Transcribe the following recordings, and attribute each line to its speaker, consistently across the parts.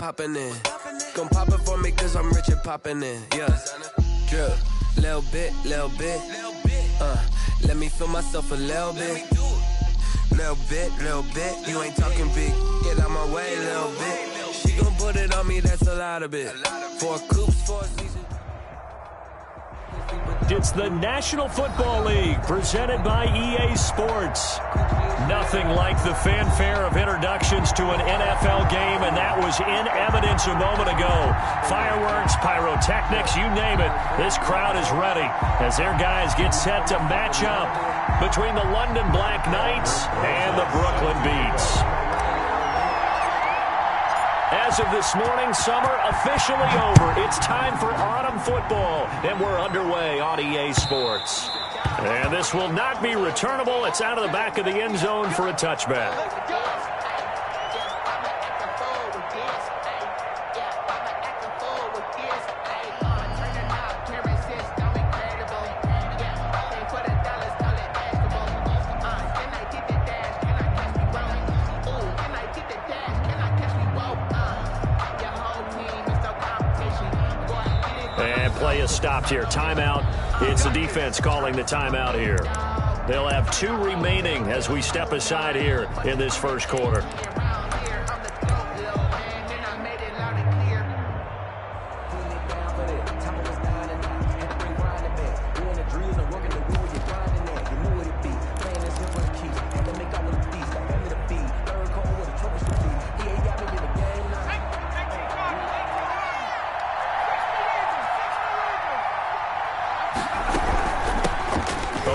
Speaker 1: popping in. Gon' pop it for me cause I'm rich and popping in. Yeah. Drip. Little bit. Let me feel myself a little bit. Little bit. You ain't talking big. Get out my way, little bit. She gon' put it on me, that's a lot of it. 4 coops, 4 seasons.
Speaker 2: It's the National Football League presented by EA Sports. Nothing like the fanfare of introductions to an NFL game, and that was in evidence a moment ago. Fireworks, pyrotechnics, you name it. This crowd is ready as their guys get set to match up between the London Black Knights and the Brooklyn Beats. As of this morning, summer officially over. It's time for autumn football, and we're underway on EA Sports. And this will not be returnable. It's out of the back of the end zone for a touchback. Play is stopped here. Timeout. It's the defense calling the timeout here. They'll have 2 remaining as we step aside here in this first quarter.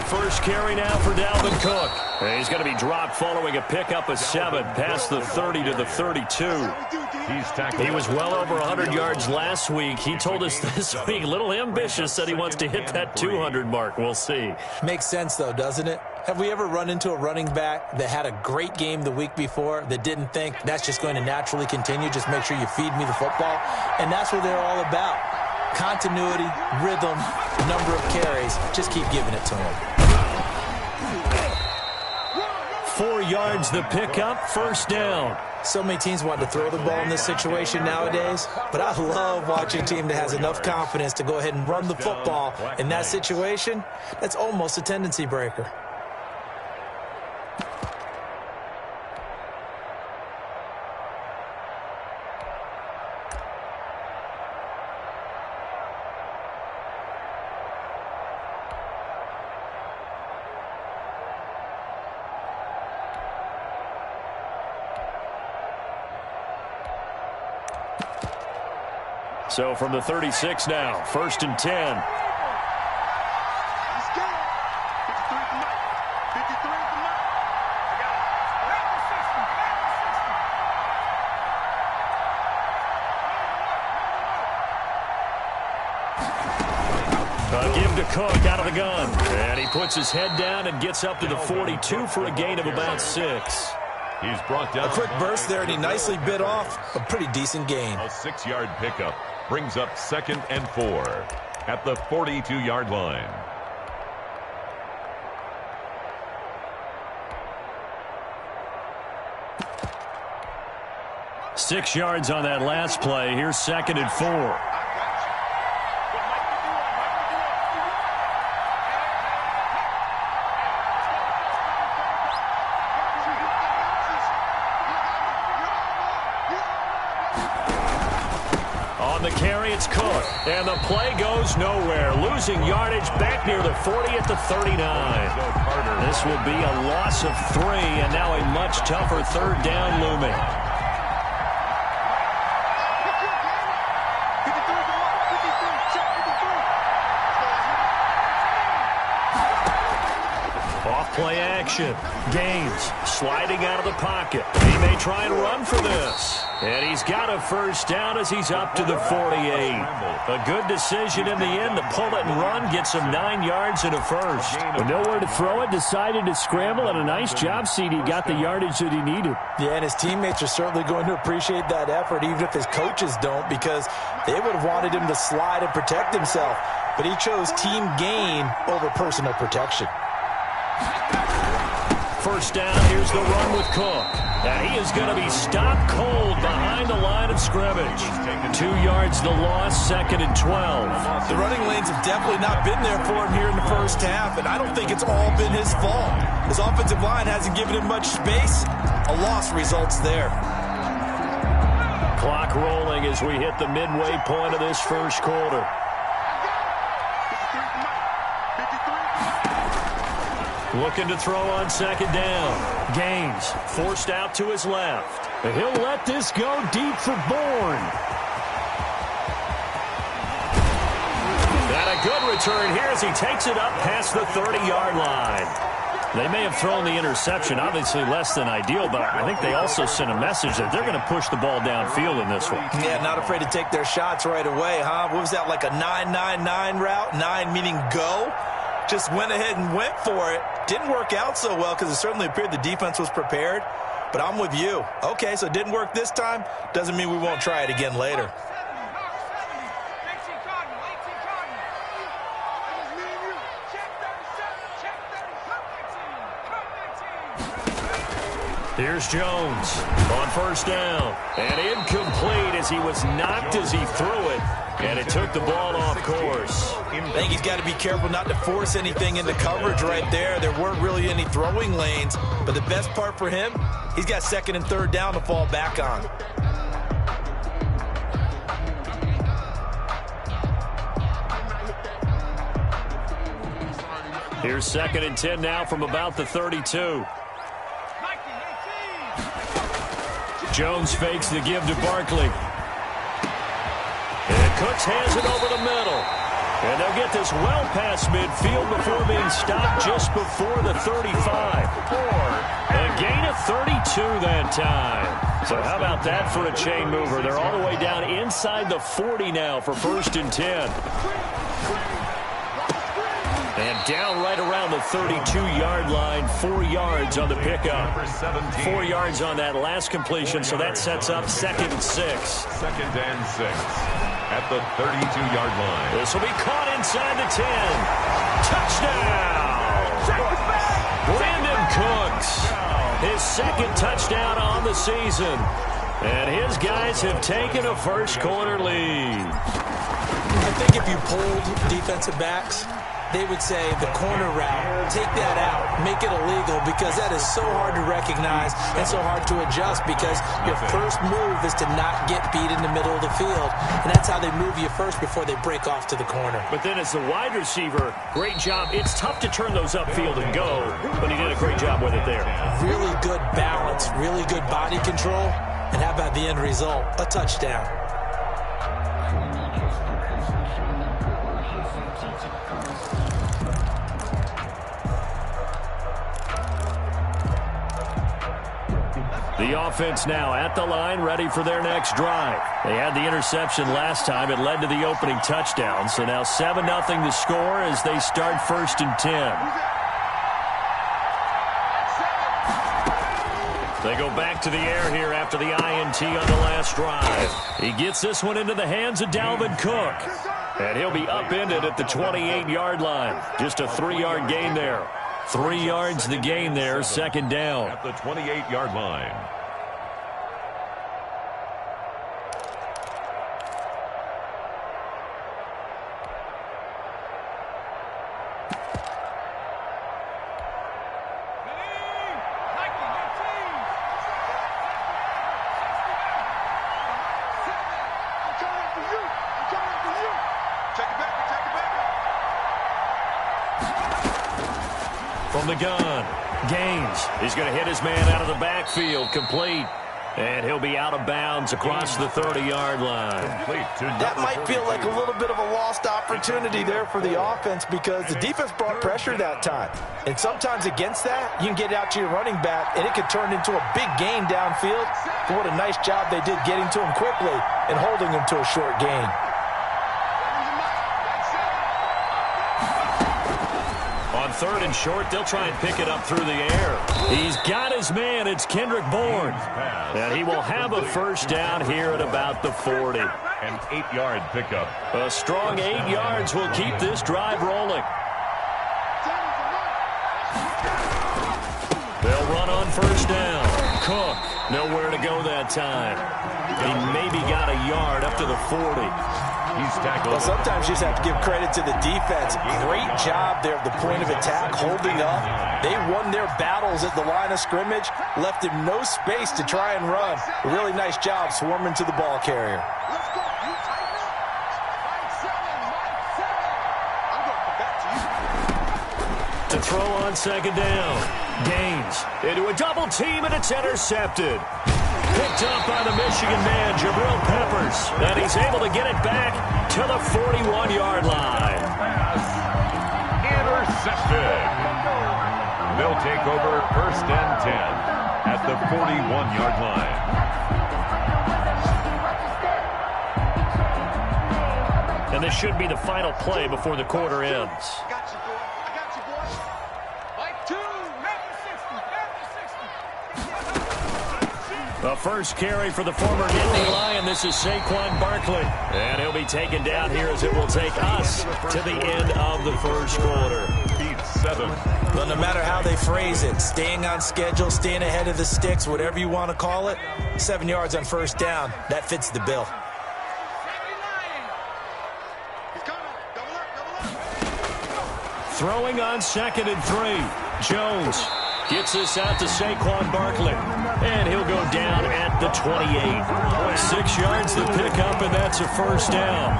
Speaker 2: First carry now for Dalvin Cook. And he's going to be dropped following a pickup of 7 past the 30 to the 32. He was well over 100 yards last week. He told us this week, a little ambitious, said he wants to hit that 200 mark. We'll see.
Speaker 3: Makes sense, though, doesn't it? Have we ever run into a running back that had a great game the week before that didn't think that's just going to naturally continue? Just make sure you feed me the football. And that's what they're all about. Continuity, rhythm, number of carries. Just keep giving it to him.
Speaker 2: 4 yards the pickup, first down.
Speaker 3: So many teams want to throw the ball in this situation nowadays, but I love watching a team that has enough confidence to go ahead and run the football. In that situation, that's almost a tendency breaker.
Speaker 2: So from the 36 now, 1st and 10. Give to Cook out of the gun. And he puts his head down and gets up to the 42 for a gain of about 6.
Speaker 4: He's brought down.
Speaker 3: A quick burst there, and he nicely bit off a pretty decent gain.
Speaker 4: A 6-yard pickup brings up 2nd and 4 at the 42-yard line.
Speaker 2: Six yards on that last play. Here's 2nd and 4. It's Cook, and the play goes nowhere. Losing yardage back near the 40 at the 39. This will be a loss of 3, and now a much tougher 3rd down looming. Off-play action. Gaines sliding out of the pocket. He may try and run for this. And he's got a first down as he's up to the 48. A good decision in the end to pull it and run, get some 9 yards and a first.
Speaker 5: With nowhere to throw it, decided to scramble, and a nice job, CD. Got the yardage that he needed.
Speaker 3: Yeah, and his teammates are certainly going to appreciate that effort, even if his coaches don't, because they would have wanted him to slide and protect himself. But he chose team gain over personal protection.
Speaker 2: first down. Here's the run with Cook. And he is going to be stopped cold behind the line of scrimmage. 2 yards the loss, 2nd and 12.
Speaker 3: The running lanes have definitely not been there for him here in the first half, and I don't think it's all been his fault. His offensive line hasn't given him much space. A loss results there.
Speaker 2: Clock rolling as we hit the midway point of this first quarter. Looking to throw on 2nd down. Gaines forced out to his left. He'll let this go deep for Bourne. And a good return here as he takes it up past the 30-yard line. They may have thrown the interception, obviously less than ideal, but I think they also sent a message that they're going to push the ball downfield in this one.
Speaker 3: Yeah, not afraid to take their shots right away, huh? What was that, like a 9-9-9 route? 9 meaning go? Just went ahead and went for it. Didn't work out so well because it certainly appeared the defense was prepared. But I'm with you. Okay, so it didn't work this time. Doesn't mean we won't try it again later.
Speaker 2: Here's Jones on first down. And incomplete as he was knocked as he threw it. And it took the ball off course.
Speaker 3: I think he's got to be careful not to force anything into coverage right there. There weren't really any throwing lanes. But the best part for him, he's got 2nd and 3rd down to fall back on.
Speaker 2: Here's 2nd and 10 now from about the 32. Jones fakes the give to Barkley. And Cooks hands it over the middle. And they'll get this well past midfield before being stopped just before the 35. A gain of 32 that time. So how about that for a chain mover? They're all the way down inside the 40 now for 1st and 10. And down right around the 32-yard line, 4 yards on the pickup. 4 yards on that last completion, so that sets up 2nd and 6.
Speaker 4: 2nd and 6 at the 32-yard line.
Speaker 2: This will be caught inside the 10. Touchdown! Brandon Cooks, his 2nd touchdown on the season. And his guys have taken a first quarter lead.
Speaker 3: I think if you polled defensive backs, they would say the corner route, take that out, make it illegal, because that is so hard to recognize and so hard to adjust, because your first move is to not get beat in the middle of the field. And that's how they move you first before they break off to the corner.
Speaker 2: But then as the wide receiver, great job. It's tough to turn those upfield and go, but he did a great job with it there.
Speaker 3: Really good balance, really good body control. And how about the end result? A touchdown.
Speaker 2: The offense now at the line, ready for their next drive. They had the interception last time. It led to the opening touchdown. So now 7-0 the score as they start 1st and 10. They go back to the air here after the INT on the last drive. He gets this one into the hands of Dalvin Cook. And he'll be upended at the 28-yard line. Just a 3-yard gain there. 3 yards the gain there, 2nd down.
Speaker 4: At the 28-yard line.
Speaker 2: From the gun, Gaines. He's going to hit his man out of the backfield, complete. And he'll be out of bounds across the 30-yard line.
Speaker 3: That might feel like a little bit of a lost opportunity there for the offense, because the defense brought pressure that time. And sometimes against that, you can get out to your running back, and it could turn into a big gain downfield. But what a nice job they did getting to him quickly and holding him to a short gain.
Speaker 2: On 3rd and short, they'll try and pick it up through the air. He's got his man. It's Kendrick Bourne. And he will have a first down here at about the 40.
Speaker 4: An 8-yard pickup.
Speaker 2: A strong 8 yards will keep this drive rolling. They'll on first down. Cook, nowhere to go that time. He maybe got a yard up to the 40.
Speaker 4: He's tackled.
Speaker 3: Well, sometimes you just have to give credit to the defense. Great job there at the point of attack, holding up. They won their battles at the line of scrimmage, left him no space to try and run. A really nice job swarming to the ball carrier.
Speaker 2: To throw on second down. Gaines into a double team, and it's intercepted. Picked up by the Michigan man, Jabril Peppers. And he's able to get it back to the 41-yard line.
Speaker 4: Intercepted. They'll take over first and 10 at the 41-yard line.
Speaker 2: And this should be the final play before the quarter ends. The first carry for the former Nittany Lion. This is Saquon Barkley. And he'll be taken down here as it will take us to the end of the first quarter.
Speaker 4: Beat 7.
Speaker 3: Well, no matter how they phrase it, staying on schedule, staying ahead of the sticks, whatever you want to call it, 7 yards on first down, that fits the bill.
Speaker 2: Throwing on second and 3. Jones gets this out to Saquon Barkley. And he'll go down at the 28. 6 yards to pick up, and that's a first down.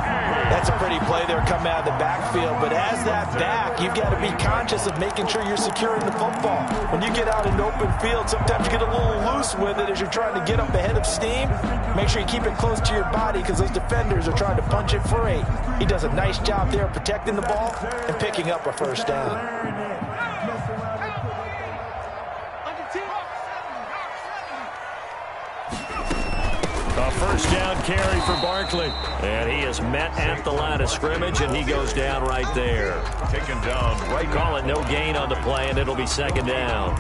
Speaker 3: That's a pretty play there coming out of the backfield. But as that back, you've got to be conscious of making sure you're securing the football. When you get out in open field, sometimes you get a little loose with it as you're trying to get up ahead of steam. Make sure you keep it close to your body because those defenders are trying to punch it free. He does a nice job there protecting the ball and picking up a first down.
Speaker 2: A first down carry for Barkley. And he is met at the line of scrimmage, and he goes down right there.
Speaker 4: Taken down right.
Speaker 2: Call it no gain on the play, and it'll be second down.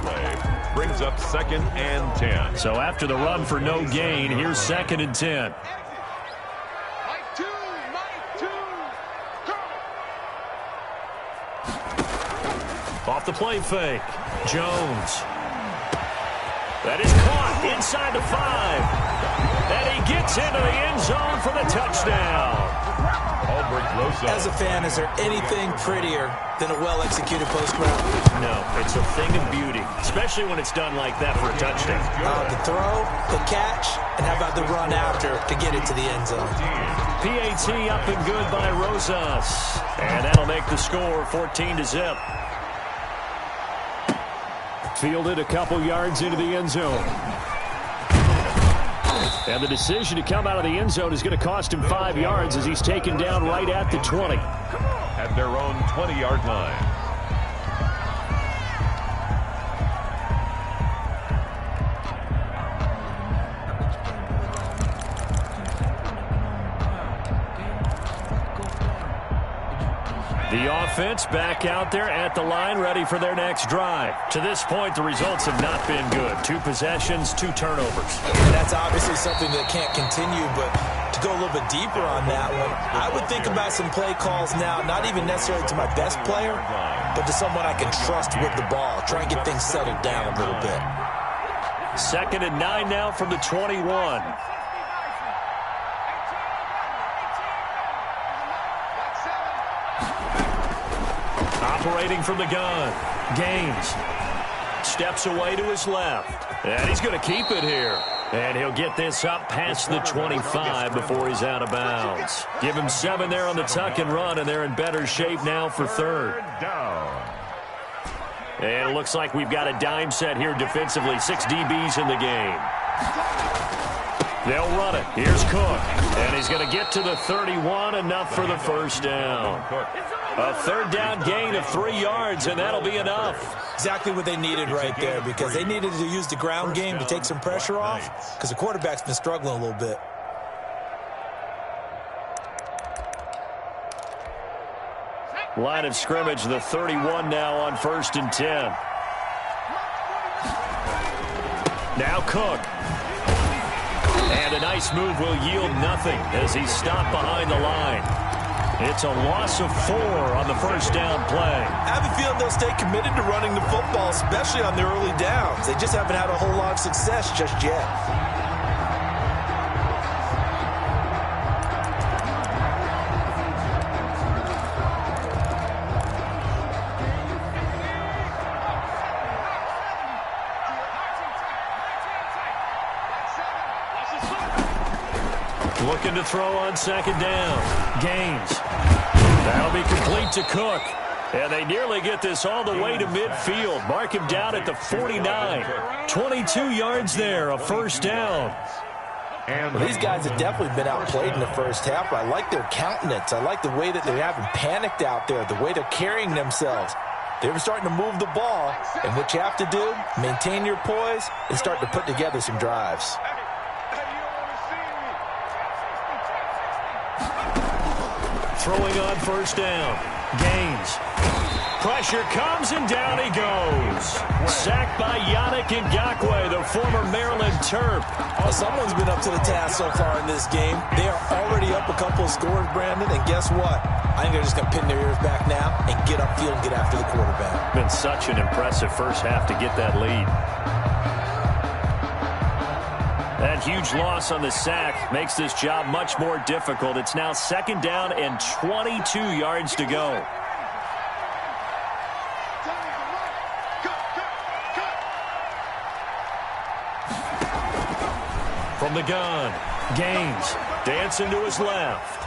Speaker 4: Brings up second and 10.
Speaker 2: So after the run for no gain, here's second and 10. Off the play fake. Jones. That is caught inside the 5. And he gets into the end zone for the touchdown.
Speaker 3: As a fan, is there anything prettier than a well-executed post route?
Speaker 2: No, it's a thing of beauty, especially when it's done like that for a touchdown.
Speaker 3: The throw, the catch, and how about the run after to get it to the end zone?
Speaker 2: PAT up and good by Rosas. And that'll make the score 14-0. Fielded a couple yards into the end zone. And the decision to come out of the end zone is going to cost him 5 yards as he's taken down right at the 20.
Speaker 4: At their own 20-yard line.
Speaker 2: The offense back out there at the line, ready for their next drive. To this point, the results have not been good. 2 possessions, 2 turnovers.
Speaker 3: And that's obviously something that can't continue, but to go a little bit deeper on that one, I would think about some play calls now, not even necessarily to my best player, but to someone I can trust with the ball. Try and get things settled down a little bit.
Speaker 2: Second and 9 now from the 21. Operating from the gun. Gaines steps away to his left. And he's going to keep it here. And he'll get this up past the 25 before he's out of bounds. Give him 7 there on the tuck and run, and they're in better shape now for third. And it looks like we've got a dime set here defensively. 6 DBs in the game. They'll run it. Here's Cook. And he's going to get to the 31, enough for the first down. A third down gain of 3 yards, and that'll be enough.
Speaker 3: Exactly what they needed right there, because they needed to use the ground game to take some pressure off, because the quarterback's been struggling a little bit.
Speaker 2: Line of scrimmage, the 31 now on first and 10. Now Cook. And a nice move will yield nothing as he's stopped behind the line. It's a loss of 4 on the first down play.
Speaker 3: I have a feeling they'll stay committed to running the football, especially on the early downs. They just haven't had a whole lot of success just yet.
Speaker 2: Looking to throw on second down. Gaines. That'll be complete to Cook. And they nearly get this all the way to midfield. Mark him down at the 49. 22 yards there, a first down.
Speaker 3: Well, these guys have definitely been outplayed in the first half. I like their countenance. I like the way that they haven't panicked out there, the way they're carrying themselves. They're starting to move the ball. And what you have to do, maintain your poise and start to put together some drives.
Speaker 2: Throwing on first down. Gaines. Pressure comes and down he goes. Sacked by Yannick Ngakoue, the former Maryland Terp.
Speaker 3: Well, someone's been up to the task so far in this game. They are already up a couple of scores, Brandon, and guess what? I think they're just going to pin their ears back now and get upfield and get after the quarterback.
Speaker 2: Been such an impressive first half to get that lead. That huge loss on the sack makes this job much more difficult. It's now second down and 22 yards to go. From the gun, Gaines dancing to his left.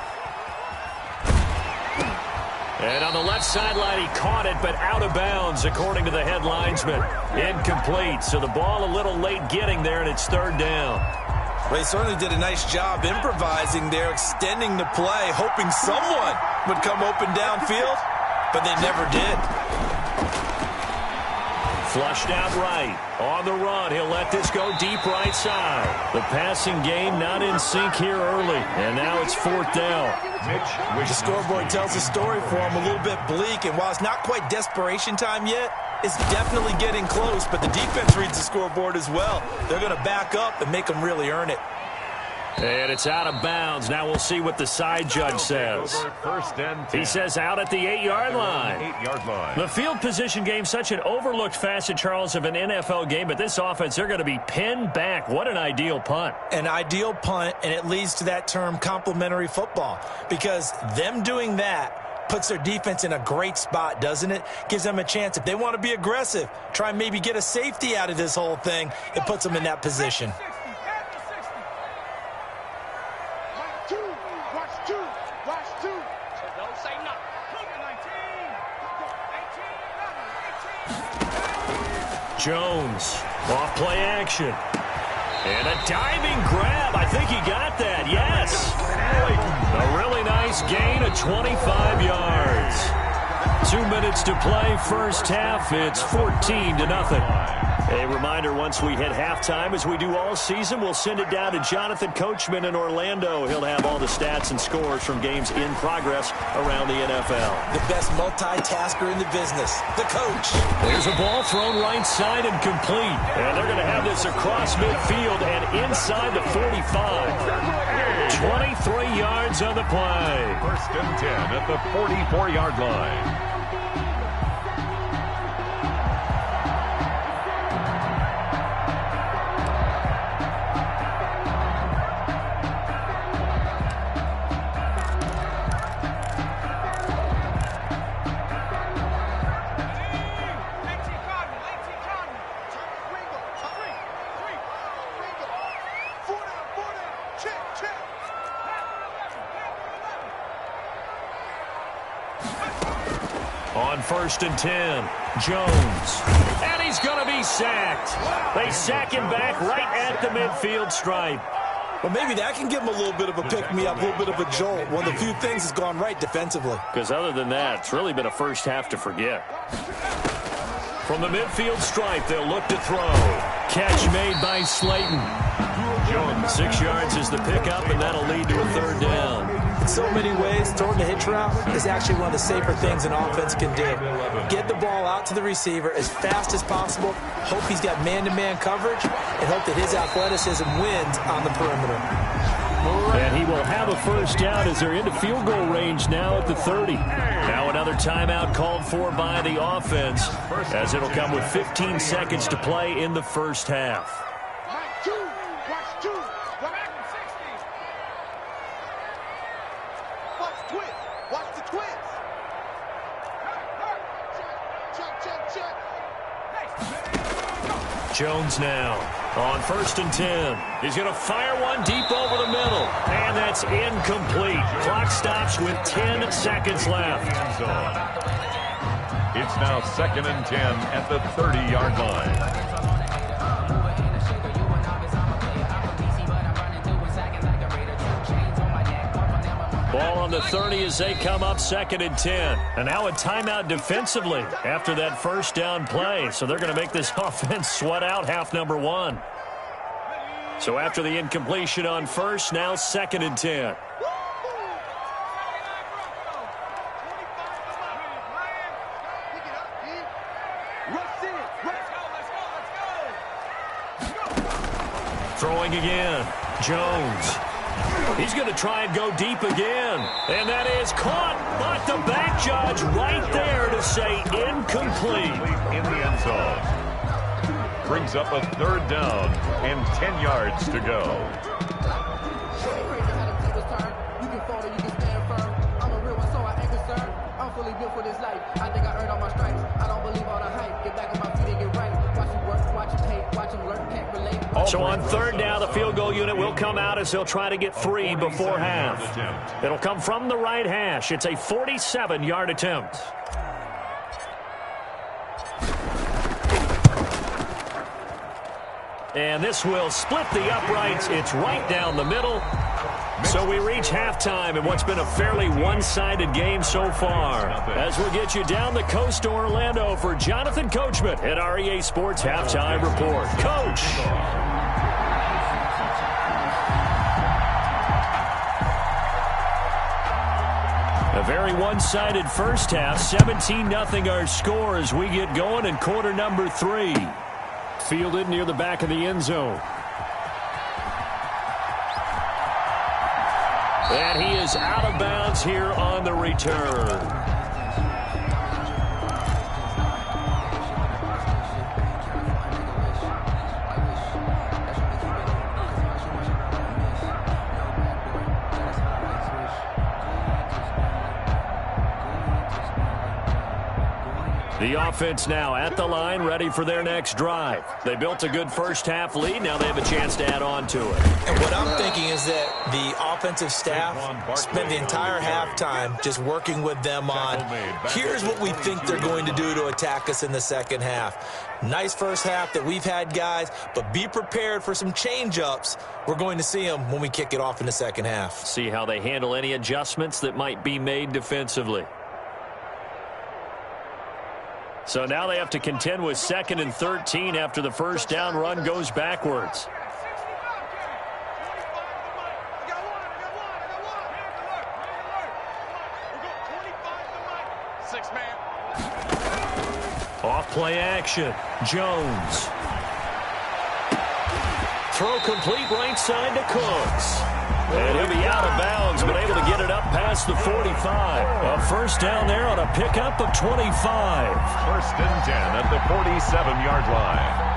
Speaker 2: And on the left sideline, he caught it, but out of bounds, according to the head linesman. Incomplete, so the ball a little late getting there, and it's third down.
Speaker 3: Well, he certainly did a nice job improvising there, extending the play, hoping someone would come open downfield, but they never did.
Speaker 2: Flushed out right. On the run, he'll let this go deep right side. The passing game not in sync here early, and now it's fourth down.
Speaker 3: The scoreboard tells the story for him, a little bit bleak, and while it's not quite desperation time yet, it's definitely getting close, but the defense reads the scoreboard as well. They're going to back up and make them really earn it.
Speaker 2: And it's out of bounds. Now we'll see what the side judge says. He says out at the 8-yard line. The field position game, such an overlooked facet, Charles, of an NFL game, but this offense, they're going to be pinned back. What an ideal punt.
Speaker 3: An ideal punt, and it leads to that term complementary football, because them doing that puts their defense in a great spot, doesn't it? Gives them a chance. If they want to be aggressive, try and maybe get a safety out of this whole thing, it puts them in that position.
Speaker 2: Jones, off play action. And a diving grab. I think he got that, yes. A really nice gain of 25 yards. 2 minutes to play first half. It's 14-0. A reminder, once we hit halftime, as we do all season, we'll send it down to Jonathan Coachman in Orlando. He'll have all the stats and scores from games in progress around the NFL.
Speaker 3: The best multitasker in the business, the coach.
Speaker 2: There's a ball thrown right side and complete. And they're going to have this across midfield and inside the 45. 23 yards on the play.
Speaker 4: First and 10 at the 44-yard line.
Speaker 2: On first and 10, Jones. And he's going to be sacked. They sack him back right at the midfield stripe.
Speaker 3: Well, maybe that can give him a little bit of a pick-me-up, a little bit of a jolt. One of the few things that's gone right defensively.
Speaker 2: Because other than that, it's really been a first half to forget. From the midfield stripe, they'll look to throw. Catch made by Slayton. 6 yards is the pickup, and that'll lead to a third down.
Speaker 3: In so many ways, throwing the hitch route is actually one of the safer things an offense can do. Get the ball out to the receiver as fast as possible, hope he's got man-to-man coverage, and hope that his athleticism wins on the perimeter.
Speaker 5: And he will have a first down as they're into field goal range now at the 30. Now another timeout called for by the offense, as it'll come with 15 seconds to play in the first half. Jones now on 1st and 10. He's going to fire one deep over the middle. And that's incomplete. Clock stops with 10 seconds left.
Speaker 4: It's now 2nd and 10 at the 30-yard line.
Speaker 5: Ball on the 30 as they come up 2nd and 10. And now a timeout defensively after that first down play. So they're going to make this offense sweat out half number 1. So after the incompletion on first, now 2nd and 10. Throwing again. Jones. He's going to try and go deep again. And that is caught, but the back judge right there to say incomplete.
Speaker 4: In the end zone. Brings up a 3rd down and 10 yards to go.
Speaker 5: So on 3rd down, the field goal unit will come out as they'll try to get 3 before half. It'll come from the right hash. It's a 47-yard attempt. And this will split the uprights. It's right down the middle. So we reach halftime in what's been a fairly one-sided game so far. As we get you down the coast to Orlando for Jonathan Coachman at our EA Sports Halftime Report. Coach! A very one-sided first half. 17-0 our score as we get going in quarter number 3. Fielded near the back of the end zone. And he is out of bounds here on the return. The offense now at the line, ready for their next drive. They built a good first half lead. Now they have a chance to add on to it.
Speaker 3: And what I'm thinking is that the offensive staff spent the entire halftime just working with them on, here's what we think they're going to do to attack us in the second half. Nice first half that we've had, guys, but be prepared for some change-ups. We're going to see them when we kick it off in the second half.
Speaker 5: See how they handle any adjustments that might be made defensively. So now they have to contend with 2nd and 13 after the first down run goes backwards. Off play action. Jones. Throw complete right side to Cooks. And he'll be out of bounds, but able to get it up past the 45. A first down there on a pickup of 25.
Speaker 4: 1st and 10 at the 47-yard line.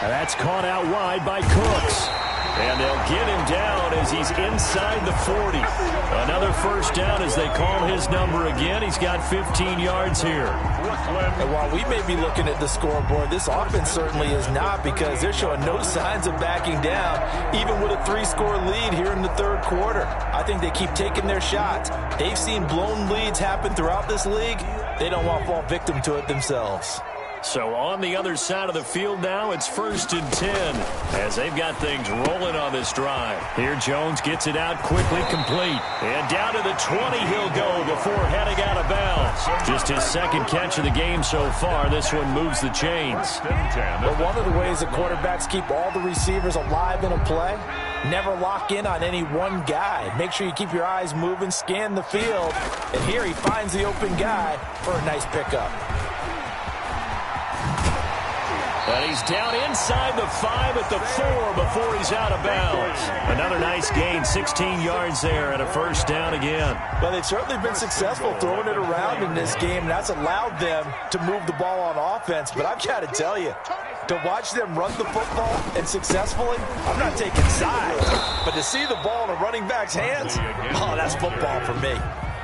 Speaker 5: That's caught out wide by Cooks. And they'll get him down as he's inside the 40. Another first down as they call his number again. He's got 15 yards here.
Speaker 3: And while we may be looking at the scoreboard, this offense certainly is not, because they're showing no signs of backing down, even with a 3-score lead here in the 3rd quarter. I think they keep taking their shots. They've seen blown leads happen throughout this league. They don't want to fall victim to it themselves.
Speaker 5: So on the other side of the field now, it's 1st and 10 as they've got things rolling on this drive. Here Jones gets it out quickly, complete. And down to the 20 he'll go before heading out of bounds. Just his second catch of the game so far. This one moves the chains.
Speaker 3: Well, one of the ways that quarterbacks keep all the receivers alive in a play, never lock in on any one guy. Make sure you keep your eyes moving, scan the field. And here he finds the open guy for a nice pickup.
Speaker 5: And he's down inside the 5 at the 4 before he's out of bounds. Another nice gain, 16 yards there, and a first down again.
Speaker 3: Well, they've certainly been successful throwing it around in this game, and that's allowed them to move the ball on offense. But I've got to tell you, to watch them run the football and successfully, I'm not taking sides, but to see the ball in a running back's hands, oh, that's football for me.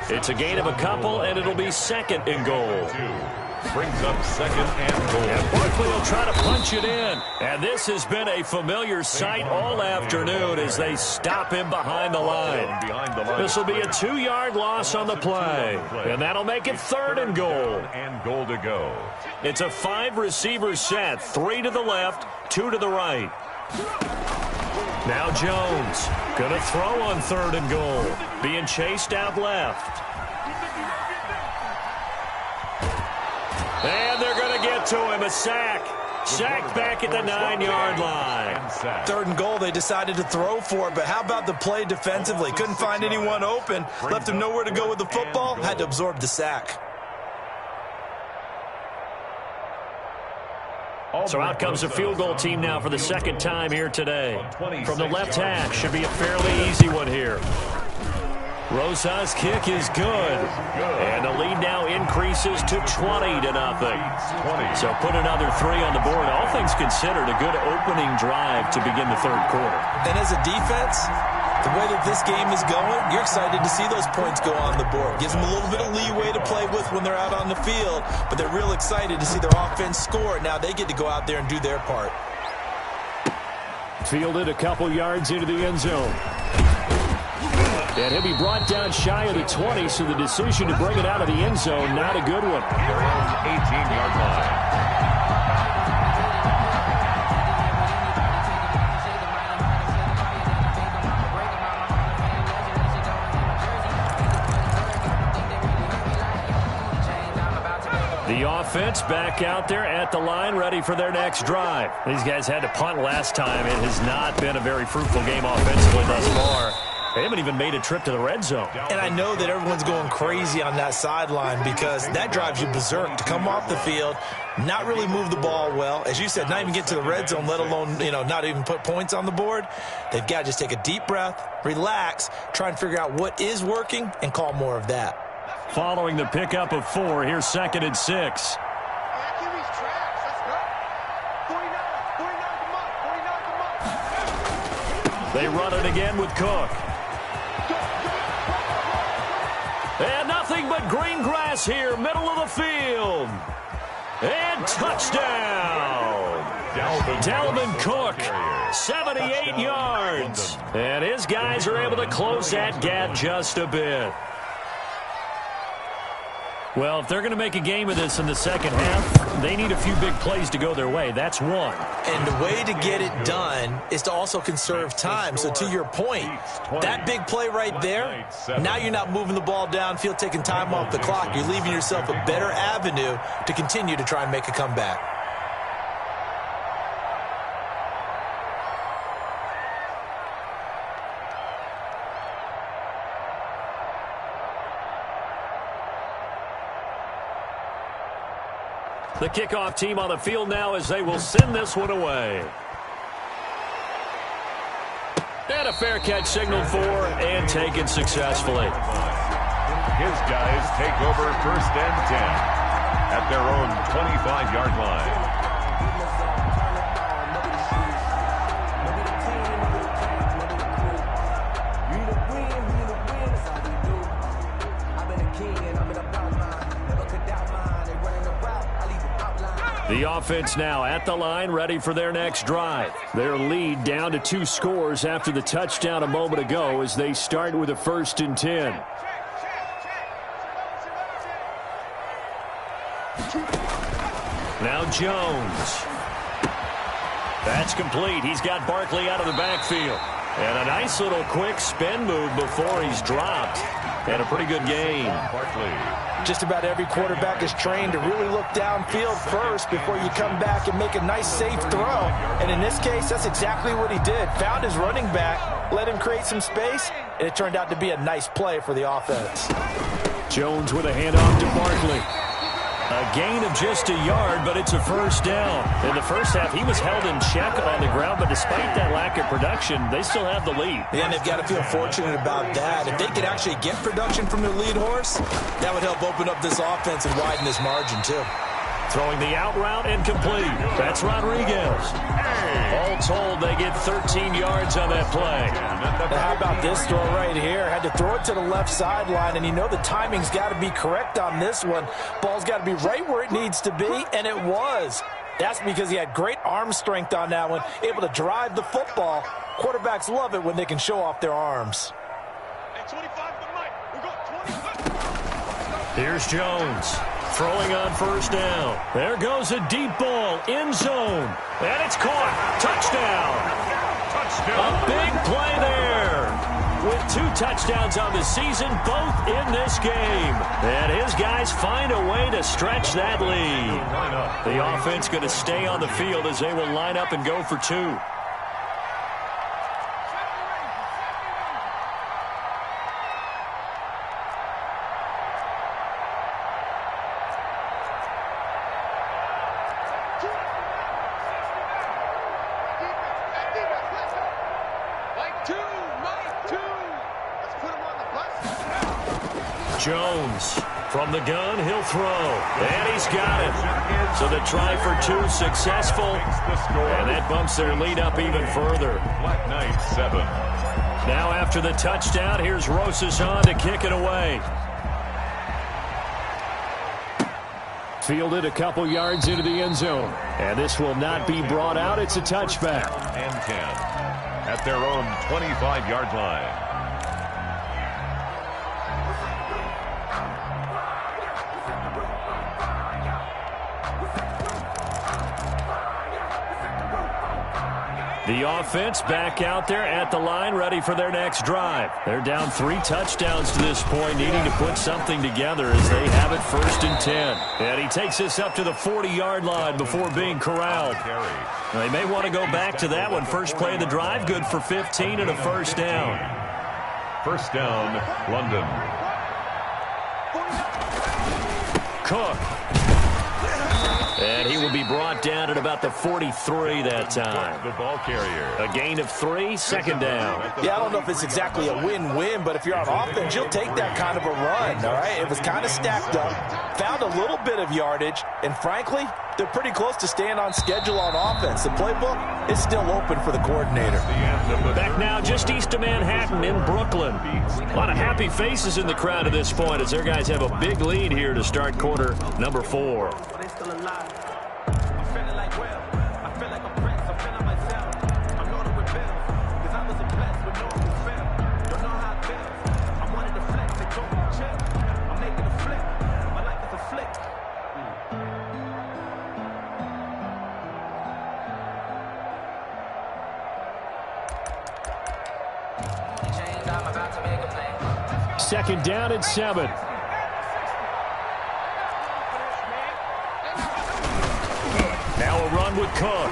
Speaker 5: It's a gain of a couple, and it'll be 2nd and goal.
Speaker 4: Brings up 2nd and goal.
Speaker 5: And Barkley will try to punch it in. And this has been a familiar sight all afternoon as they stop him behind the line. This will be a 2-yard loss on the play. And that'll make it 3rd and goal.
Speaker 4: And goal to go.
Speaker 5: It's a 5-receiver set. 3 to the left, 2 to the right. Now Jones going to throw on 3rd and goal. Being chased out left. And they're going to get to him. A sack. Sacked back at the 9-yard line.
Speaker 3: 3rd and goal, they decided to throw for it, but how about the play defensively? Couldn't find anyone open. Left him nowhere to go with the football. Had to absorb the sack.
Speaker 5: So out comes the field goal team now for the 2nd time here today. From the left hash, should be a fairly easy one here. Rosas' kick is good. And the lead now increases to 20-0. So put another 3 on the board. All things considered, a good opening drive to begin the 3rd quarter.
Speaker 3: And as a defense, the way that this game is going, you're excited to see those points go on the board. Gives them a little bit of leeway to play with when they're out on the field, but they're real excited to see their offense score. Now they get to go out there and do their part.
Speaker 5: Fielded a couple yards into the end zone. And he'll be brought down shy of the 20, so the decision to bring it out of the end zone, not a good one.
Speaker 4: Their own 18-yard line.
Speaker 5: The offense back out there at the line, ready for their next drive. These guys had to punt last time. It has not been a very fruitful game offensively thus far. They haven't even made a trip to the red zone.
Speaker 3: And I know that everyone's going crazy on that sideline because that drives you berserk to come off the field, not really move the ball well. As you said, not even get to the red zone, let alone, not even put points on the board. They've got to just take a deep breath, relax, try and figure out what is working and call more of that.
Speaker 5: Following the pickup of 4, here's 2nd and 6. They run it again with Cook. And nothing but green grass here, middle of the field. And touchdown. Dalvin Cook, 78 yards. And his guys are able to close that gap just a bit. Well, if they're going to make a game of this in the second half, they need a few big plays to go their way. That's one.
Speaker 3: And the way to get it done is to also conserve time. So to your point, that big play right there, now you're not moving the ball downfield, taking time off the clock. You're leaving yourself a better avenue to continue to try and make a comeback.
Speaker 5: The kickoff team on the field now as they will send this one away. And a fair catch signaled for and taken successfully.
Speaker 4: His guys take over 1st and 10 at their own 25-yard line.
Speaker 5: The offense now at the line, ready for their next drive. Their lead down to 2 scores after the touchdown a moment ago as they start with a 1st and 10. Now Jones. That's complete. He's got Barkley out of the backfield. And a nice little quick spin move before he's dropped. And a pretty good gain.
Speaker 4: Barkley.
Speaker 3: Just about every quarterback is trained to really look downfield first before you come back and make a nice, safe throw. And in this case, that's exactly what he did. Found his running back, let him create some space, and it turned out to be a nice play for the offense.
Speaker 5: Jones with a handoff to Barkley. A gain of just a yard, but it's a first down. In the first half, he was held in check on the ground, but despite that lack of production, they still have the lead.
Speaker 3: Yeah, and they've got to feel fortunate about that. If they could actually get production from their lead horse, that would help open up this offense and widen this margin, too.
Speaker 5: Throwing the out route incomplete. That's Rodriguez. All told, they get 13 yards on that play.
Speaker 3: Now, how about this throw right here? Had to throw it to the left sideline, and you know the timing's got to be correct on this one. Ball's got to be right where it needs to be, and it was. That's because he had great arm strength on that one, able to drive the football. Quarterbacks love it when they can show off their arms.
Speaker 5: Here's Jones. Throwing on first down. There goes a deep ball. End zone. And it's caught. Touchdown. A big play there. With 2 touchdowns on the season, both in this game. And his guys find a way to stretch that lead. The offense going to stay on the field as they will line up and go for 2. Jones from the gun, he'll throw, and he's got it. So the try for 2 successful, and that bumps their lead up even further.
Speaker 4: Black Knight 7.
Speaker 5: Now after the touchdown, here's Rosas on to kick it away. Fielded a couple yards into the end zone, and this will not be brought out. It's a touchback.
Speaker 4: And 10 at their own 25-yard line.
Speaker 5: The offense back out there at the line, ready for their next drive. They're down 3 touchdowns to this point, needing to put something together as they have it 1st and 10. And he takes this up to the 40-yard line before being corralled. Now, they may want to go back to that one. First play of the drive, good for 15 and a first down.
Speaker 4: First down, London.
Speaker 5: Cook. And he will be brought down at about the 43 that time.
Speaker 4: The ball carrier.
Speaker 5: A gain of 3, second down.
Speaker 3: Yeah, I don't know if it's exactly a win-win, but if you're on offense, you'll take that kind of a run, all right? It was kind of stacked up, found a little bit of yardage, and frankly, they're pretty close to staying on schedule on offense. The playbook is still open for the coordinator.
Speaker 5: Back now just east of Manhattan in Brooklyn. A lot of happy faces in the crowd at this point as their guys have a big lead here to start quarter number 4. Second down and 7. Now a run with Cook.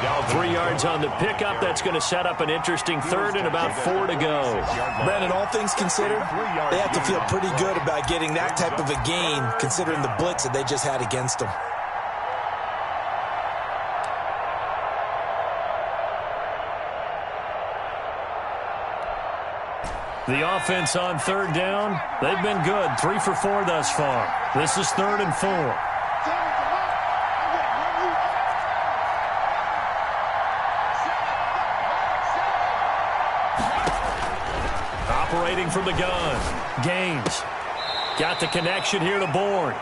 Speaker 5: Now 3 yards on the pickup. That's going to set up an interesting 3rd and about 4 to go.
Speaker 3: Brandon, all things considered, they have to feel pretty good about getting that type of a gain considering the blitz that they just had against them.
Speaker 5: The offense on 3rd down, they've been good. 3 for 4 thus far. This is 3rd and 4. Operating from the gun. Gaines. Got the connection here to Bourne.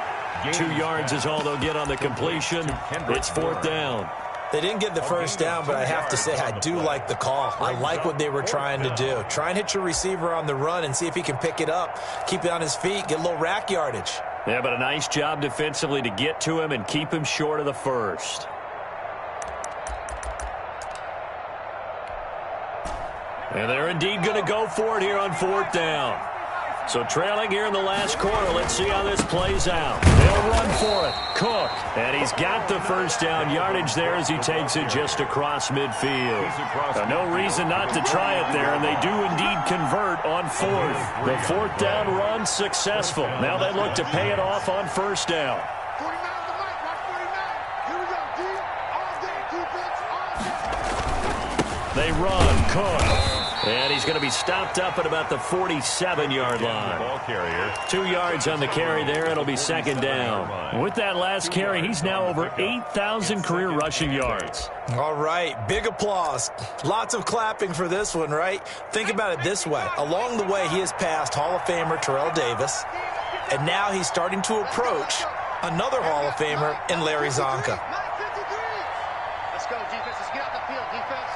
Speaker 5: 2 yards is all they'll get on the completion. It's 4th down.
Speaker 3: They didn't get the first down, but I have to say I do like the call. I like what they were trying to do. Try and hit your receiver on the run and see if he can pick it up, keep it on his feet, get a little rack yardage.
Speaker 5: Yeah, but a nice job defensively to get to him and keep him short of the first. And they're indeed going to go for it here on 4th down. So trailing here in the last quarter, let's see how this plays out. They'll run for it. Cook. And he's got the first down yardage there as he takes it just across midfield. No reason not to try it there, and they do indeed convert on 4th. The 4th down run successful. Now they look to pay it off on 1st down. They run. Cook. And he's going to be stopped up at about the 47-yard line.
Speaker 4: Ball carrier.
Speaker 5: 2 yards on the carry there. It'll be 2nd down. With that last carry, he's now over 8,000 career rushing yards.
Speaker 3: All right, big applause. Lots of clapping for this one, right? Think about it this way. Along the way, he has passed Hall of Famer Terrell Davis, and now he's starting to approach another Hall of Famer in Larry Zonka.
Speaker 6: Let's go, defense. Let's get out the field, defense.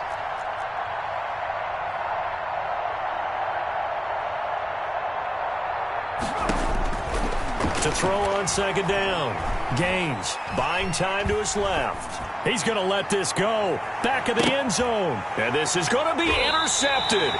Speaker 5: To throw on 2nd down. Gaines buying time to his left. He's going to let this go. Back of the end zone. And this is going to be intercepted.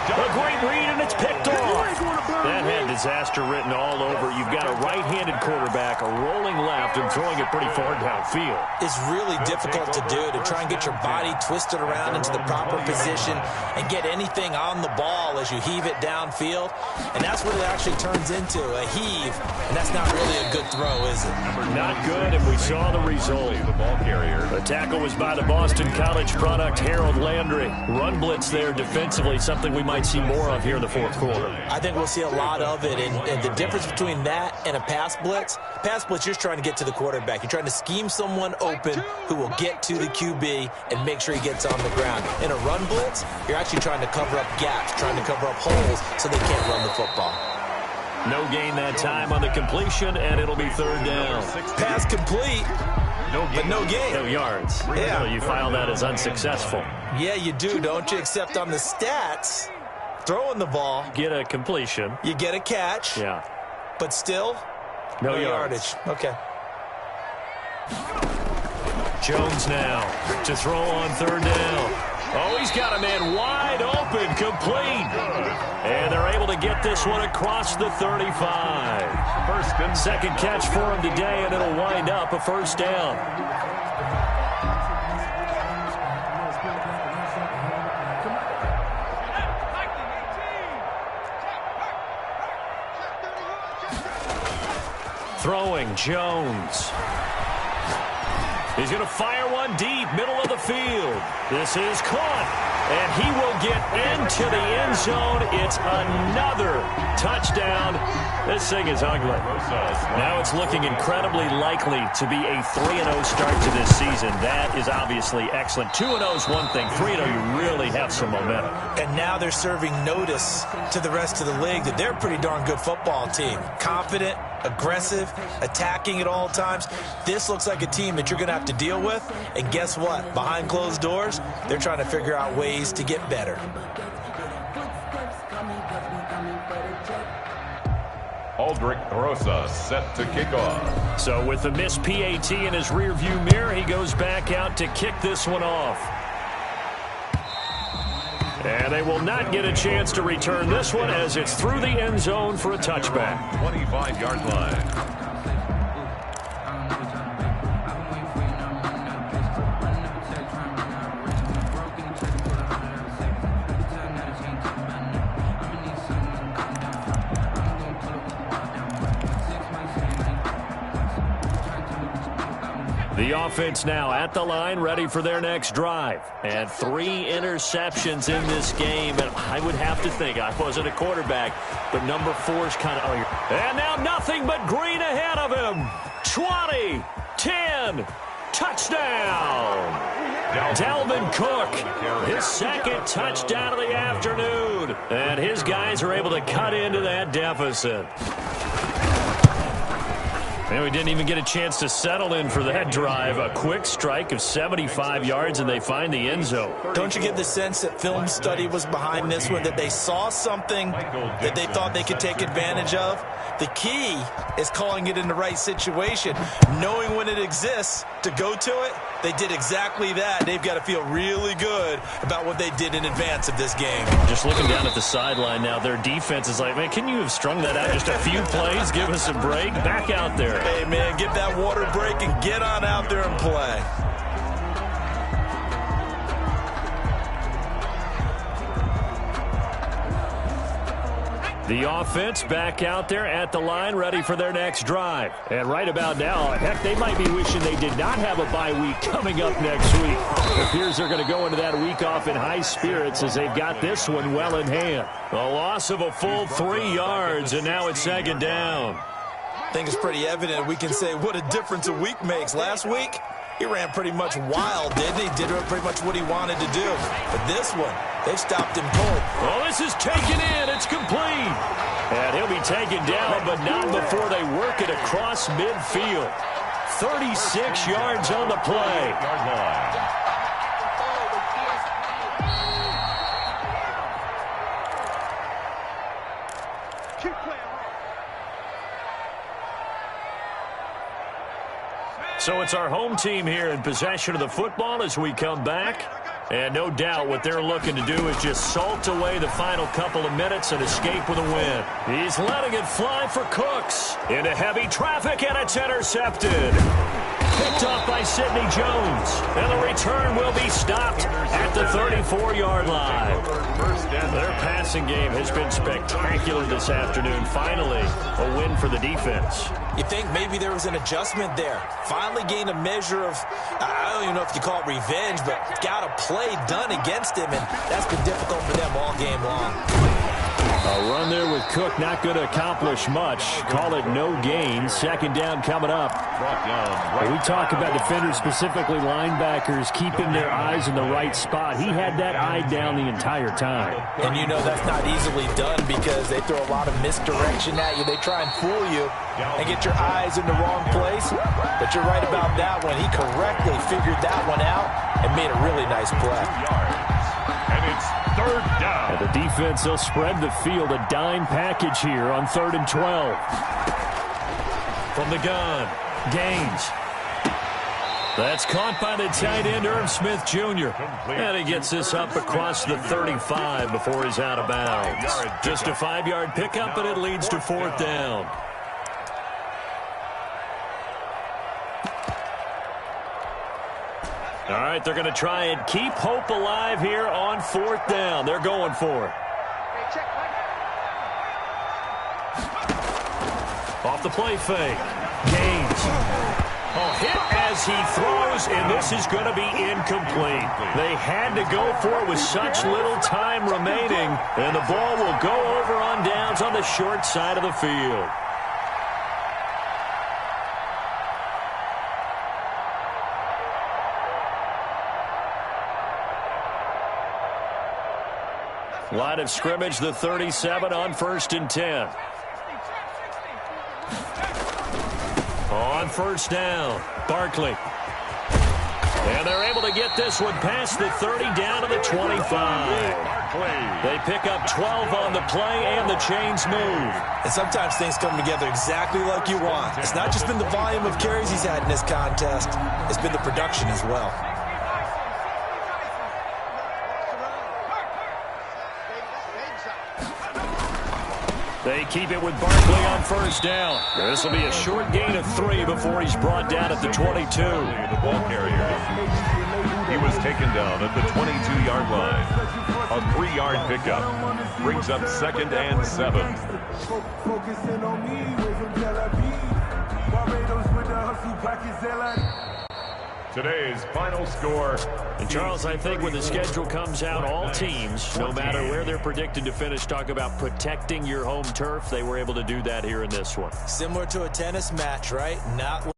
Speaker 5: A great read, and it's picked off. That had disaster written all over. You've got a right-handed quarterback, a rolling left, and throwing it pretty far downfield.
Speaker 3: It's really difficult to do, to try and get your body twisted around into the proper position and get anything on the ball as you heave it downfield. And that's what it actually turns into, a heave. And that's not really a good throw, is it?
Speaker 5: Not good, and we saw the result.
Speaker 4: The ball carrier.
Speaker 5: The tackle was by the Boston College product, Harold Landry. Run blitz there defensively, something we might see more of here in the 4th quarter.
Speaker 3: I think we'll see a lot of it, and the difference between that and a pass blitz, you're just trying to get to the quarterback. You're trying to scheme someone open who will get to the QB and make sure he gets on the ground. In a run blitz, you're actually trying to cover up gaps, trying to cover up holes so they can't run the football.
Speaker 5: No gain that time on the completion, and it'll be 3rd down.
Speaker 3: Pass complete, but no gain.
Speaker 5: No yards.
Speaker 3: Yeah.
Speaker 5: So you file that as unsuccessful.
Speaker 3: Yeah, you do, don't you? Except on the stats, throwing the ball,
Speaker 5: Get a completion.
Speaker 3: you get a catch,
Speaker 5: Yeah.
Speaker 3: but still,
Speaker 5: No
Speaker 3: yardage. Okay.
Speaker 5: Jones now to throw on 3rd down. Oh, he's got a man wide open, complete. And they're able to get this one across the 35. 2nd catch for him today, and it'll wind up a 1st down. Throwing, Jones. He's going to fire one deep, middle of the field. This is caught, and he will get into the end zone. It's another touchdown. This thing is ugly. Now it's looking incredibly likely to be a 3-0 start to this season. That is obviously excellent. 2-0 is one thing. 3-0, you really have some momentum.
Speaker 3: And now they're serving notice to the rest of the league that they're a pretty darn good football team. Confident, aggressive, attacking at all times. This looks like a team that you're going to have to deal with. And guess what? Behind closed doors, they're trying to figure out ways to get better.
Speaker 4: Aldrich Rosas set to kick off.
Speaker 5: So with the missed PAT in his rearview mirror, he goes back out to kick this one off. And they will not get a chance to return this one as it's through the end zone for a touchback.
Speaker 4: 25-yard line.
Speaker 5: The offense now at the line, ready for their next drive. And 3 interceptions in this game. And I would have to think, I wasn't a quarterback, but number 4's kind of... And now nothing but green ahead of him. 20, 10, touchdown. Dalvin Cook, his 2nd touchdown of the afternoon. And his guys are able to cut into that deficit. And we didn't even get a chance to settle in for that drive. A quick strike of 75 yards, and they find the end zone.
Speaker 3: Don't you get the sense that film study was behind this one, that they saw something that they thought they could take advantage of? The key is calling it in the right situation, knowing when it exists to go to it. They did exactly that. They've got to feel really good about what they did in advance of this game.
Speaker 5: Just looking down at the sideline now, their defense is like, man, can you have strung that out just a few plays? Give us a break. Back out there.
Speaker 3: Hey, man, get that water break and get on out there and play.
Speaker 5: The offense back out there at the line, ready for their next drive. And right about now, heck, they might be wishing they did not have a bye week coming up next week. It appears they're going to go into that week off in high spirits as they've got this one well in hand. A loss of a full 3 yards, and now it's second down.
Speaker 3: I think it's pretty evident. We can say what a difference a week makes. Last week, he ran pretty much wild, didn't he? Did pretty much what he wanted to do. But this one, they stopped him cold.
Speaker 5: Oh, this is taken in. It's complete. And he'll be taken down, but not before they work it across midfield. 36 yards on the play. So it's our home team here in possession of the football as we come back. And no doubt what they're looking to do is just salt away the final couple of minutes and escape with a win. He's letting it fly for Cooks. Into heavy traffic, and it's intercepted. Picked off by Sidney Jones. And the return will be stopped at the 34-yard line. Their passing game has been spectacular this afternoon. Finally, a win for the defense.
Speaker 3: You think maybe there was an adjustment there. Finally gained a measure of, I don't even know if you call it revenge, but got a play done against him, and that's been difficult for them all game long.
Speaker 5: A run there with Cook, not going to accomplish much. Call it no gain. Second down coming up.
Speaker 2: We talk about defenders, specifically linebackers, keeping their eyes in the right spot. He had that eye down the entire time.
Speaker 3: And you know that's not easily done because they throw a lot of misdirection at you. They try and fool you and get your eyes in the wrong place. But you're right about that one. He correctly figured that one out and made a really nice play.
Speaker 4: And it's third down.
Speaker 5: And the defense, they'll spread the field. A dime package here on 3rd and 12. From the gun, Gaines. That's caught by the tight end, Irv Smith Jr. And he gets this up across the 35 before he's out of bounds. Just a 5-yard pickup, and it leads to 4th down. All right, they're going to try and keep hope alive here on 4th down. They're going for it. Off the play fake. Gaines. Oh, hit as he throws, and this is going to be incomplete. They had to go for it with such little time remaining, and the ball will go over on downs on the short side of the field. Line of scrimmage, the 37 on 1st and 10. On 1st down, Barkley. And they're able to get this one past the 30 down to the 25. They pick up 12 on the play, and the chains move.
Speaker 3: And sometimes things come together exactly like you want. It's not just been the volume of carries he's had in this contest. It's been the production as well.
Speaker 5: They keep it with Barkley on 1st down. This will be a short gain of 3 before he's brought down at the 22.
Speaker 4: The ball carrier. He was taken down at the 22-yard line. A 3-yard pickup brings up 2nd and 7. Today's final score.
Speaker 5: And Charles, I think when the schedule comes out, all teams, no matter where they're predicted to finish, talk about protecting your home turf. They were able to do that here in this one.
Speaker 3: Similar to a tennis match, right? Not